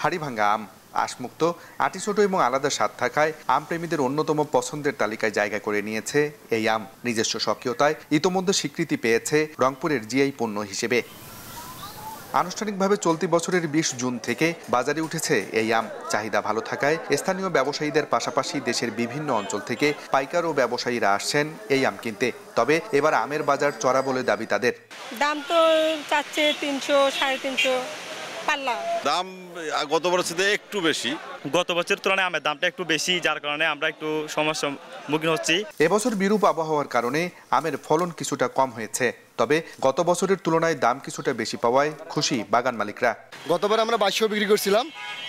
হাড়িভাঙ্গা আম আঁশমুক্ত, আঁটি ছোট এবং আলাদা স্বাদ থাকায় আমপ্রেমীদের অন্যতম পছন্দের তালিকায় জায়গা করে নিয়েছে এই আম। নিজস্ব স্বকীয়তায় ইতোমধ্যে স্বীকৃতি পেয়েছে রংপুরের জিআই পণ্য হিসেবে। আনুষ্ঠানিকভাবে চলতি বছরের ২০ জুন থেকে বাজারে উঠেছে এই আম। চাহিদা ভালো থাকায় স্থানীয় ব্যবসায়ীদের পাশাপাশি দেশের বিভিন্ন অঞ্চল থেকে পাইকার ও ব্যবসায়ীরা আসছেন এই আম কিনতে। তবে এবার আমের বাজার চড়া বলে দাবি তাদের। দাম তো চাচ্ছে ৩০০, ৩৫০ পাল্লা। দাম গত বছরের চেয়ে একটু বেশি। গত বছরের তুলনায় আমের দামটা একটু বেশি, যার কারণে আমরা একটু সমস্যার সম্মুখীন হচ্ছি। এবছর বিরূপ আবহাওয়ার কারণে আমের ফলন কিছুটা কম হয়েছে। তবে গত বছরের তুলনায় দাম কিছুটা বেশি পাওয়ায় খুশি বাগান মালিকরা। গতবার আমরা ২২০০ বিক্রি করছিলাম,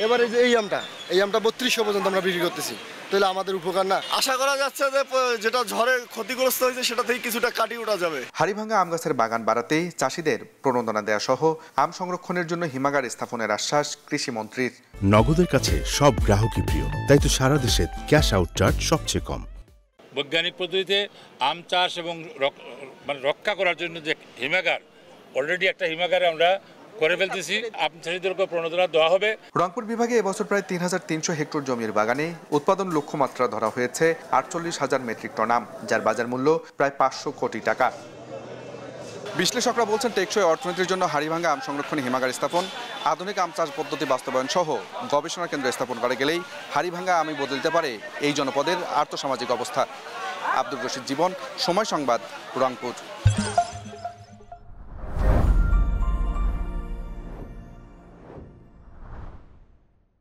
এবারে যে এই আমটা ৩২০০ পর্যন্ত আমরা বিক্রি করতেছি। তাহলে আমাদের উপকার না? আশা করা যাচ্ছে যে যেটা ঝড়ে ক্ষতিগ্রস্ত হয়েছে সেটা থেকে কিছুটা কাটিয়ে ওঠা যাবে। হাড়িভাঙ্গা আম গাছের বাগান বাড়াতে চাষিদের প্রণোদনা দেয়া সহ আম সংরক্ষণের জন্য হিমাগার স্থাপনের আশ্বাস কৃষিমন্ত্রীর। নগদের কাছে সব গ্রাহকই প্রিয়, তাই তো সারা দেশে ক্যাশ আউট চার্জ সবচেয়ে কম। বৈজ্ঞানিক পদ্ধতিতে আম চাষ এবং রক্ষা করার জন্য যে হিমাগার, অলরেডি একটা হিমাগারে আমরা করে ফেলতেছি। আম চাষিদেরকে প্রণোদনা দেওয়া হবে। রংপুর বিভাগে এবছর প্রায় ৩৩০০ হেক্টর জমির বাগানে উৎপাদন লক্ষ্যমাত্রা ধরা হয়েছে ৪৮,০০০ মেট্রিক টন আম, যার বাজার মূল্য প্রায় ৫০০ কোটি টাকা। বিশ্লেষকরা বলছেন টেকসই অর্থনীতির জন্য হাড়িভাঙ্গা আম সংরক্ষণে হিমাগার স্থাপন, আধুনিক আম চাষ পদ্ধতি বাস্তবায়ন সহ গবেষণা কেন্দ্র স্থাপন করা গেলেই হাড়িভাঙ্গা আমই বদলে দিতে পারে এই জনপদের আর্থসামাজিক অবস্থা। আব্দুর রশিদ জীবন, সময় সংবাদ, রংপুর।